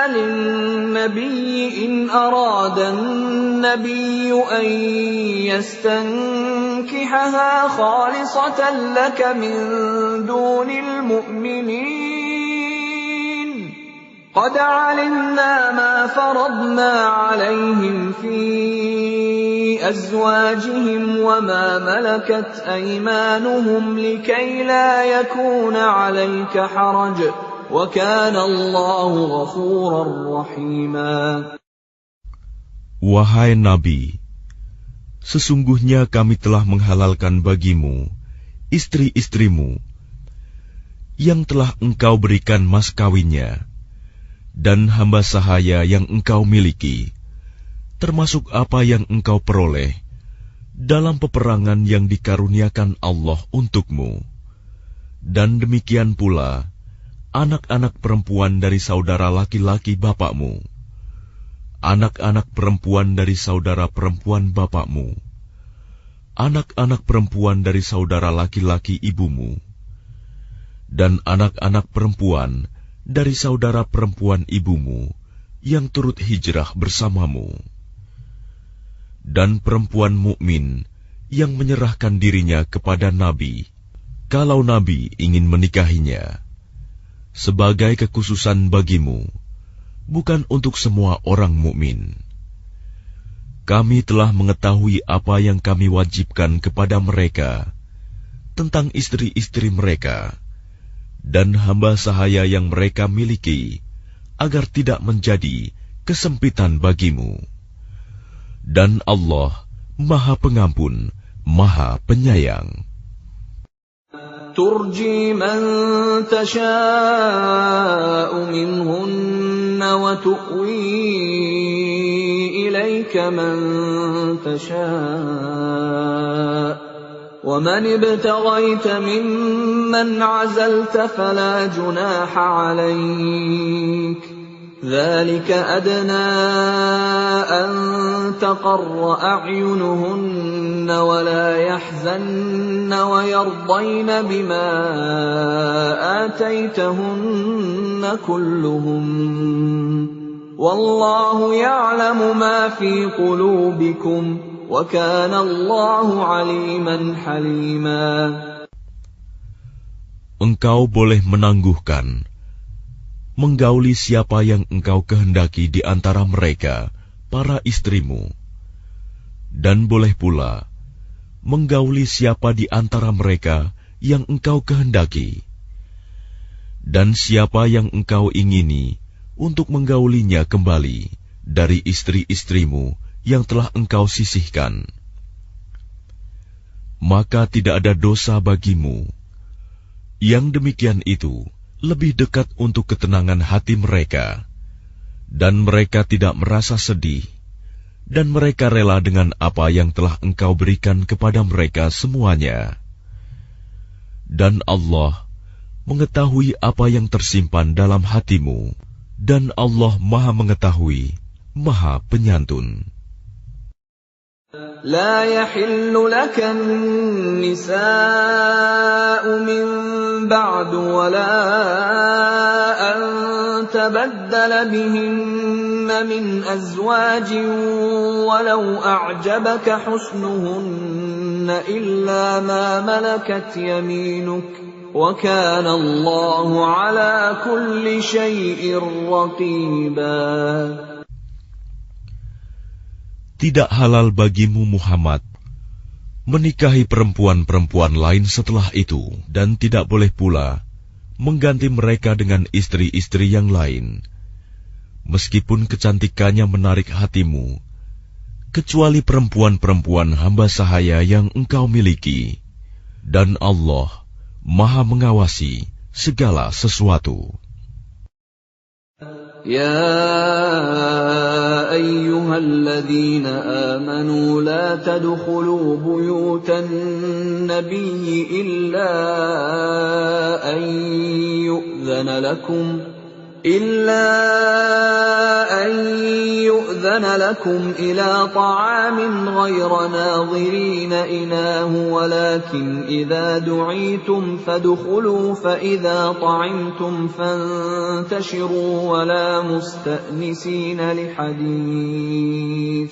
للنبي إن أراد النبي أن يستنكحها خالصة لك من دون المؤمنين قد علمنا ما فرضنا عليهم في أزواجهم وما ملكت أيمانهم لكي لا يكون عليك حرج وكان الله غفورا رحيما. Wahai Nabi, sesungguhnya kami telah menghalalkan bagimu istri-istrimu yang telah engkau berikan mas kawinnya dan hamba sahaya yang engkau miliki, termasuk apa yang engkau peroleh dalam peperangan yang dikaruniakan Allah untukmu, dan demikian pula anak-anak perempuan dari saudara laki-laki bapakmu, anak-anak perempuan dari saudara perempuan bapakmu, anak-anak perempuan dari saudara laki-laki ibumu, dan anak-anak perempuan dari saudara perempuan ibumu yang turut hijrah bersamamu, dan perempuan mukmin yang menyerahkan dirinya kepada Nabi, kalau Nabi ingin menikahinya, sebagai kekhususan bagimu, bukan untuk semua orang mukmin. Kami telah mengetahui apa yang kami wajibkan kepada mereka tentang istri-istri mereka dan hamba sahaya yang mereka miliki, agar tidak menjadi kesempitan bagimu. Dan Allah Maha Pengampun, Maha Penyayang. ترجي من تشاء منهن وتؤوي إليك من تشاء ومن ابتغيت ممن عزلت فلا جناح عليك ذلك أدنى أن تقر أعينهن ولا يحزن ويرضين بما آتيتهن كلهم والله يعلم ما في قلوبكم وكان الله عليما حليما. Engkau boleh menangguhkan, menggauli siapa yang engkau kehendaki di antara mereka, para istrimu, dan boleh pula menggauli siapa di antara mereka yang engkau kehendaki, dan siapa yang engkau ingini untuk menggaulinya kembali dari istri-istrimu yang telah engkau sisihkan. Maka tidak ada dosa bagimu. Yang demikian itu lebih dekat untuk ketenangan hati mereka, dan mereka tidak merasa sedih, dan mereka rela dengan apa yang telah engkau berikan kepada mereka semuanya. Dan Allah mengetahui apa yang tersimpan dalam hatimu, dan Allah Maha Mengetahui, Maha Penyantun. لا يحل لك النساء من بعد ولا أن تبدل بهن من أزواج ولو أعجبك حسنهن إلا ما ملكت يمينك وكان الله على كل شيء رقيبا. Tidak halal bagimu Muhammad menikahi perempuan-perempuan lain setelah itu, dan tidak boleh pula mengganti mereka dengan istri-istri yang lain, meskipun kecantikannya menarik hatimu, kecuali perempuan-perempuan hamba sahaya yang engkau miliki, dan Allah Maha mengawasi segala sesuatu. يا أيها الذين آمنوا لا تدخلوا بيوت النبي إلا أن يؤذن لكم إلى طعام غير ناظرين إناه ولكن إذا دعيتم فادخلوا فإذا طعمتم فانتشروا ولا مستأنسين لحديث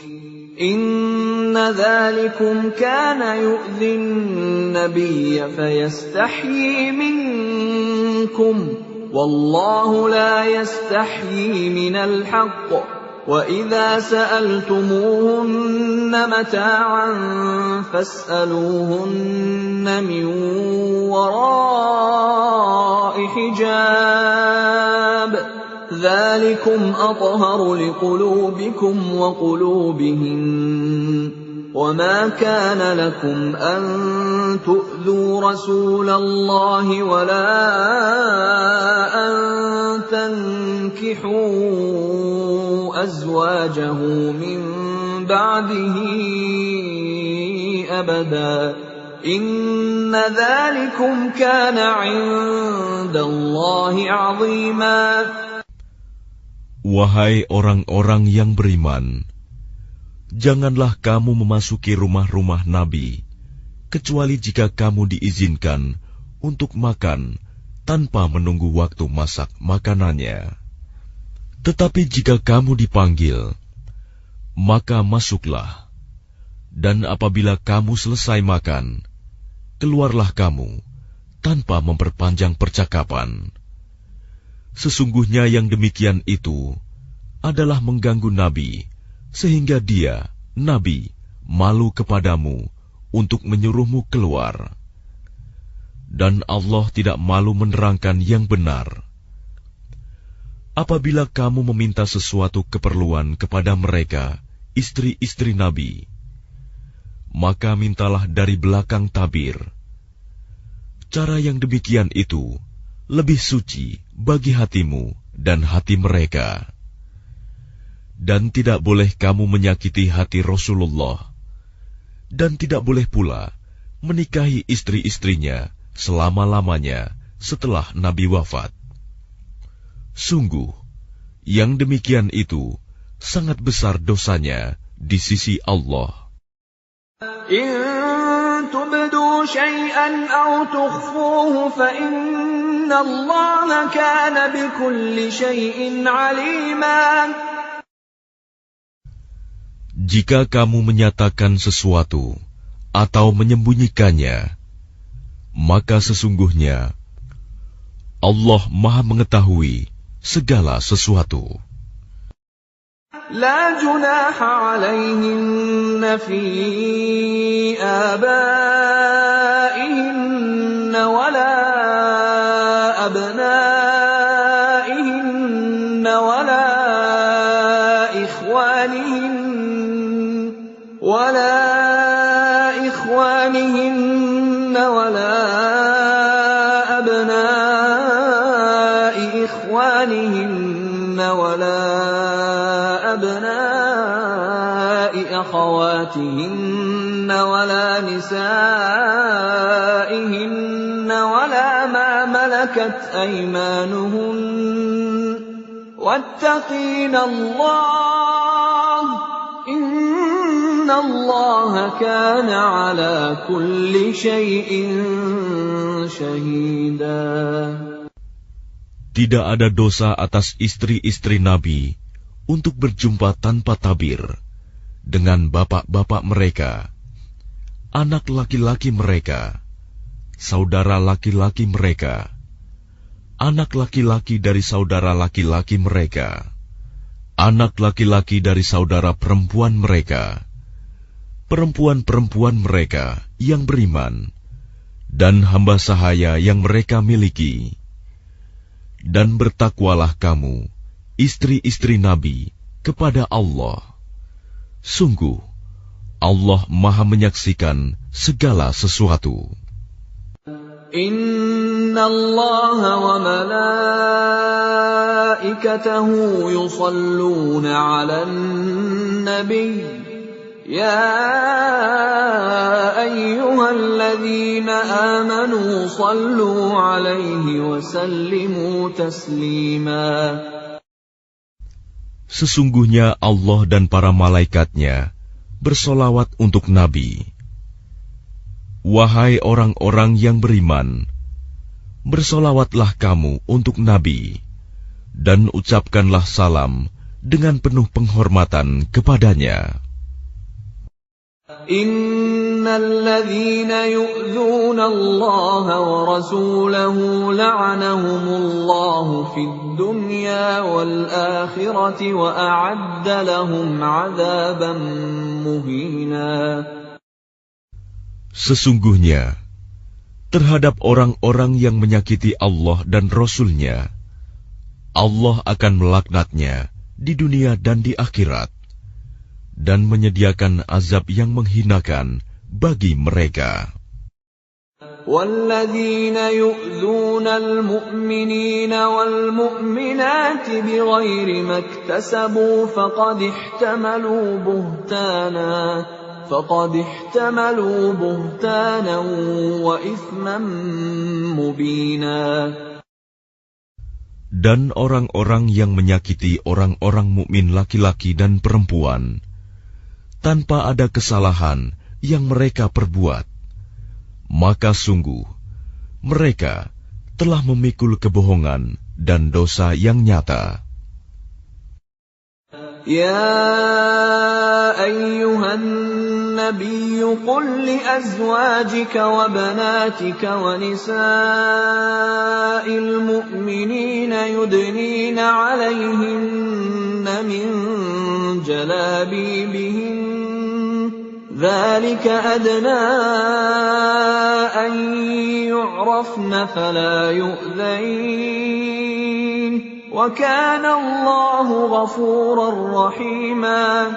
إن ذلكم كان يؤذي النبي فيستحيي منكم والله لا يستحيي من الحق وإذا سألتموهن متاعا فاسألوهن من وراء حجاب ذلكم أطهر لقلوبكم وقلوبهن وما كان لكم أن تؤذوا رسول الله ولا أن تنكحوا أزواجه من بعده أبدا إن ذلكم كان عند الله عظيما. Wahai orang-orang yang beriman, janganlah kamu memasuki rumah-rumah Nabi, kecuali jika kamu diizinkan untuk makan tanpa menunggu waktu masak makanannya. Tetapi jika kamu dipanggil, maka masuklah, dan apabila kamu selesai makan, keluarlah kamu tanpa memperpanjang percakapan. Sesungguhnya yang demikian itu adalah mengganggu Nabi, sehingga dia, Nabi, malu kepadamu untuk menyuruhmu keluar. Dan Allah tidak malu menerangkan yang benar. Apabila kamu meminta sesuatu keperluan kepada mereka, istri-istri Nabi, maka mintalah dari belakang tabir. Cara yang demikian itu lebih suci bagi hatimu dan hati mereka. Dan tidak boleh kamu menyakiti hati Rasulullah, dan tidak boleh pula menikahi istri-istrinya selama-lamanya setelah Nabi wafat. Sungguh, yang demikian itu sangat besar dosanya di sisi Allah. إن تبدوا شيئا أو تخفوه فإن الله كان بكل شيء عليما. Jika kamu menyatakan sesuatu atau menyembunyikannya, maka sesungguhnya Allah Maha mengetahui segala sesuatu. لا جناح عليهن في آبائهن ولا أبنائهن ولا إخوانهن ولا أبناء إخوانهن ولا أبناء أخواتهن ولا نسائهن ولا ما ملكت أيمانهن واتقين الله إن الله كان على كل شيء شهيدا. Tidak ada dosa atas istri-istri Nabi untuk berjumpa tanpa tabir dengan bapak-bapak mereka, anak laki-laki mereka, saudara laki-laki mereka, anak laki-laki dari saudara laki-laki mereka, anak laki-laki dari saudara perempuan mereka, perempuan-perempuan mereka yang beriman, dan hamba sahaya yang mereka miliki. Dan bertakwalah kamu, istri-istri Nabi, kepada Allah. Sungguh, Allah Maha menyaksikan segala sesuatu. Innallaha wa malaikatahu yusalluna 'alan nabiy ya ayyuhalladzina amanu sallu 'alaihi wa sallimu taslima. Sesungguhnya Allah dan para malaikatnya bersolawat untuk Nabi. Wahai orang-orang yang beriman, bersolawatlah kamu untuk Nabi, dan ucapkanlah salam dengan penuh penghormatan kepadanya. Innalladzina yu'dzuna Allah wa rasulahu la'anahumullahu fid dunya wal akhirati wa a'adda lahum 'adzaban muhina. Sesungguhnya, terhadap orang-orang yang menyakiti Allah dan Rasul-Nya, Allah akan melaknatnya di dunia dan di akhirat, dan menyediakan azab yang menghinakan bagi mereka. وَالَّذِينَ يُؤْذُونَ الْمُؤْمِنِينَ وَالْمُؤْمِنَاتِ بِغَيْرِ مَا اكْتَسَبُوا فَقَدِ احْتَمَلُوا بُهْتَانًا وَإِثْمًا مُبِينًا. Dan orang-orang yang menyakiti orang-orang mukmin laki-laki dan perempuan tanpa ada kesalahan yang mereka perbuat, maka sungguh mereka telah memikul kebohongan dan dosa yang nyata. Ya ayyuhan nabiyyu qul li azwajika wa banatika wa nisa'il mu'minina yudnina 'alayhinna min jalabibihin dhalika adna an yu'rafna fala yu'dhain wa kana Allahu ghafurar rahima.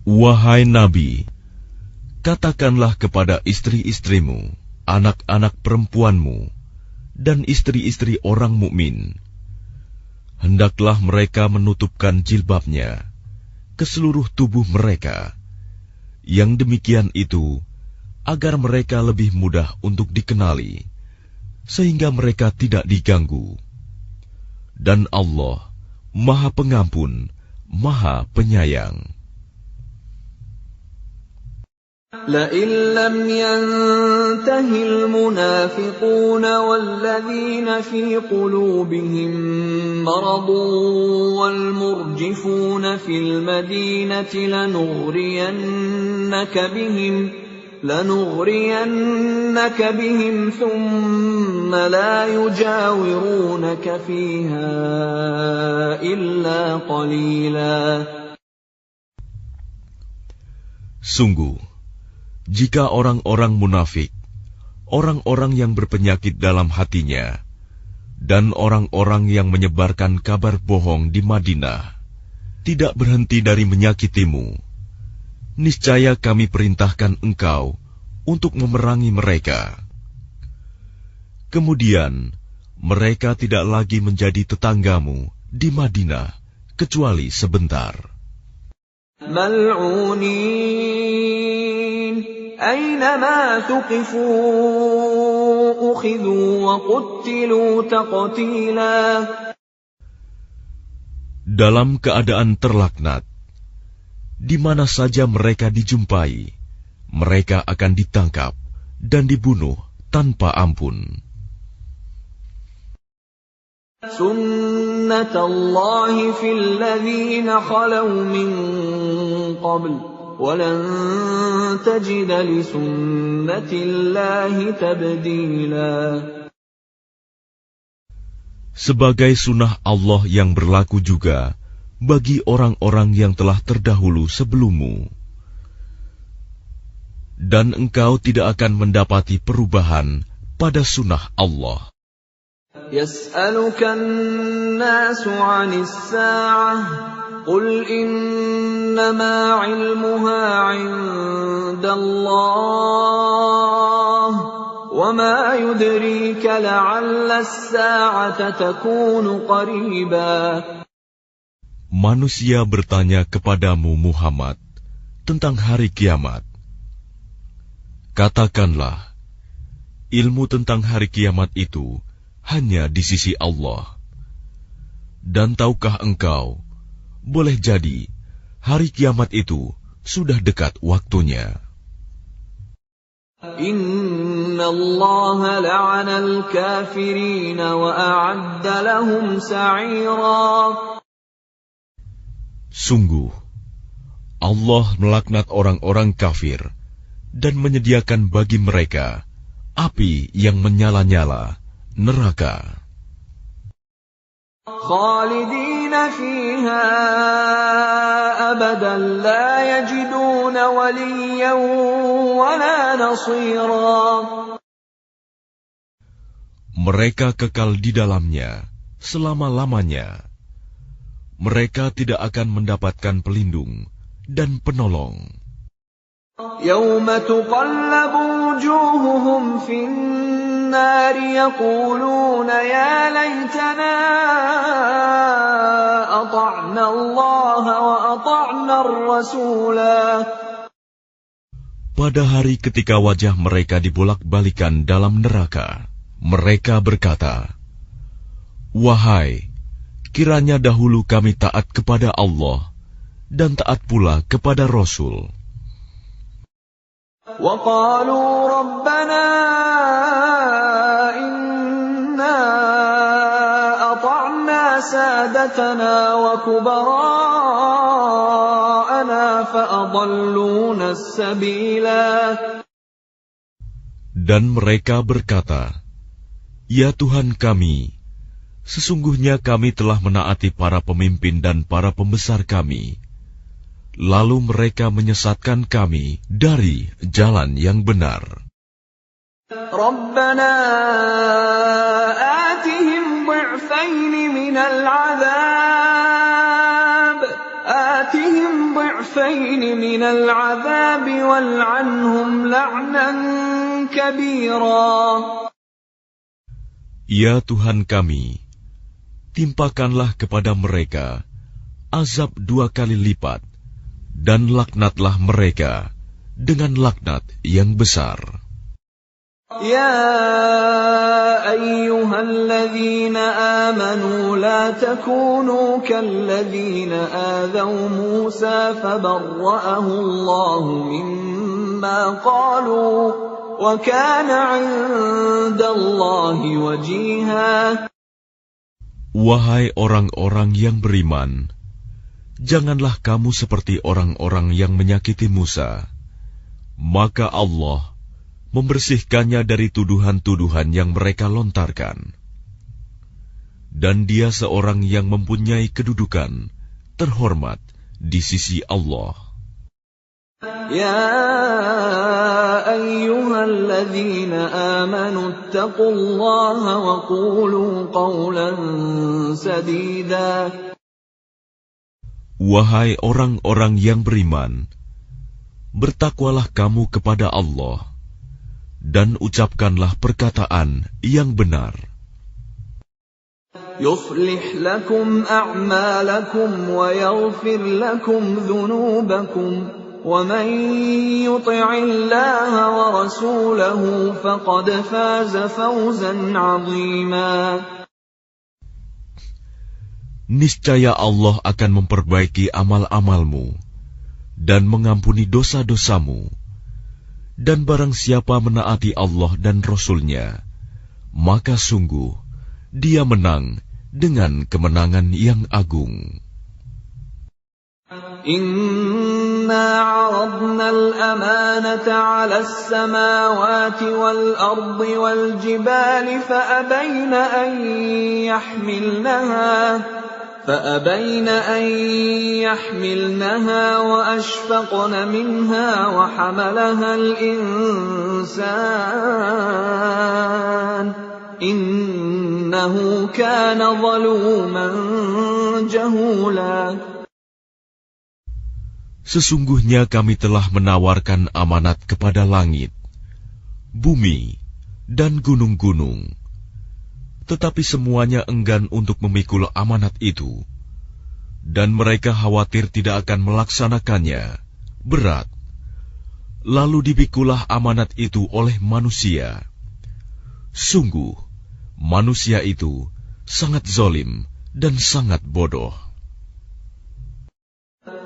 Wahai Nabi, katakanlah kepada istri-istrimu, anak-anak perempuanmu, dan istri-istri orang mukmin, hendaklah mereka menutupkan jilbabnya ke seluruh tubuh mereka. Yang demikian itu agar mereka lebih mudah untuk dikenali, sehingga mereka tidak diganggu. Dan Allah Maha Pengampun, Maha Penyayang. لئن لم ينته المنافقون والذين في قلوبهم مرض والمرجفون في المدينة لنغرينك بهم ثم لا يجاورونك فيها إلا قليلا. Sungguh, jika orang-orang munafik, orang-orang yang berpenyakit dalam hatinya, dan orang-orang yang menyebarkan kabar bohong di Madinah, tidak berhenti dari menyakitimu, niscaya kami perintahkan engkau untuk memerangi mereka. Kemudian, mereka tidak lagi menjadi tetanggamu di Madinah, kecuali sebentar. Mal'unin aynama tuqifu ukhidhu wa quttilu taqtila. Dalam keadaan terlaknat, di mana saja mereka dijumpai, mereka akan ditangkap dan dibunuh tanpa ampun. Sunnatullahi fil ladzina khalau min qabl walan tajida li sunnatillahi tabdila. Sebagai sunnah Allah yang berlaku juga bagi orang-orang yang telah terdahulu sebelummu. Dan engkau tidak akan mendapati perubahan pada sunnah Allah. Yas'alukan nasu 'anis sa'ah qul innama 'ilmuha 'indallah wa وَمَا يُدْرِيكَ لَعَلَّ السَّاعَةَ تَكُونُ قَرِيبًا. Manusia bertanya kepadamu Muhammad tentang hari kiamat. Katakanlah, ilmu tentang hari kiamat itu hanya di sisi Allah. Dan tahukah engkau, boleh jadi hari kiamat itu sudah dekat waktunya. Inna Allah la'ana al-kafirin wa a'adda lahum sa'ira. Sungguh, Allah melaknat orang-orang kafir dan menyediakan bagi mereka api yang menyala-nyala, neraka. Khalidina fiha abadan la yajiduna waliyan wala nasira. Mereka kekal di dalamnya selama-lamanya. Mereka tidak akan mendapatkan pelindung dan penolong. Yawma tuqallabu wujuhuhum fin nari yaquluna ya laytana ata'na Allah wa ata'na ar-rasula. Pada hari ketika wajah mereka dibolak-balikan dalam neraka, mereka berkata, "Wahai, kiranya dahulu kami taat kepada Allah dan taat pula kepada Rasul." وَقَالُوا رَبَّنَا إِنَّا أَطَعْنَا سَادَتَنَا وَكُبَرَاءَنَا فَأَضَلُّونَا السَّبِيلَا. Dan mereka berkata, "Ya Tuhan kami, sesungguhnya kami telah menaati para pemimpin dan para pembesar kami. Lalu mereka menyesatkan kami dari jalan yang benar." Rabbana atihim ضعفين من العذاب والعنهم لعنا كبيرا. Ya Tuhan kami, timpakanlah kepada mereka azab 2 kali lipat, dan laknatlah mereka dengan laknat yang besar. Ya ayyuhalladzina amanu la takunu kalladzina adaw Musa fabarra'ahu Allahu mimma qalu wa kana 'indallahi wajiha. Wahai orang-orang yang beriman, janganlah kamu seperti orang-orang yang menyakiti Musa. Maka Allah membersihkannya dari tuduhan-tuduhan yang mereka lontarkan. Dan dia seorang yang mempunyai kedudukan terhormat di sisi Allah. Ya ayyuhalladzina amanu ittaqullaha wa qulu qawlan sadida. Wahai orang-orang yang beriman, bertakwalah kamu kepada Allah, dan ucapkanlah perkataan yang benar. Yuslih lakum a'malakum wa yaghfir lakum dhunubakum, wa man yuti'illaha wa rasulahu faqad faza fawzan 'azima. Niscaya Allah akan memperbaiki amal-amalmu dan mengampuni dosa-dosamu. Dan barang siapa menaati Allah dan Rasul-Nya, maka sungguh dia menang dengan kemenangan yang agung. Inna 'aradna al-amanata 'ala as-samawati wal-ardi wal-jibali fa'abayna أن يحملنها وأشفقن منها وحملها الإنسان إنه كان ظلوما جهولا. Sesungguhnya kami telah menawarkan amanat kepada langit, bumi, dan gunung-gunung. Tetapi semuanya enggan untuk memikul amanat itu, dan mereka khawatir tidak akan melaksanakannya, berat. Lalu dipikulah amanat itu oleh manusia. Sungguh, manusia itu sangat zalim dan sangat bodoh.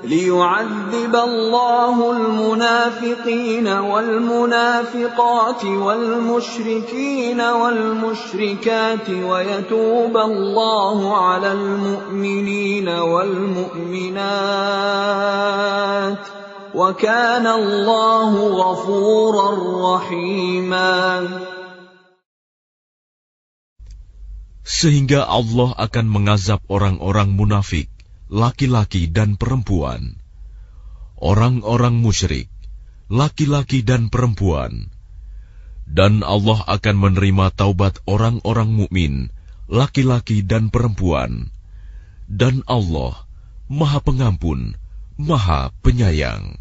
ليعذب الله المنافقين والمنافقات والمشركين والمشركات ويتوب الله على المؤمنين والمؤمنات وكان الله غفورا رحيما. Sehingga Allah akan mengazab orang-orang munafik, laki-laki dan perempuan, orang-orang musyrik, laki-laki dan perempuan, dan Allah akan menerima taubat orang-orang mukmin, laki-laki dan perempuan, dan Allah Maha Pengampun, Maha Penyayang.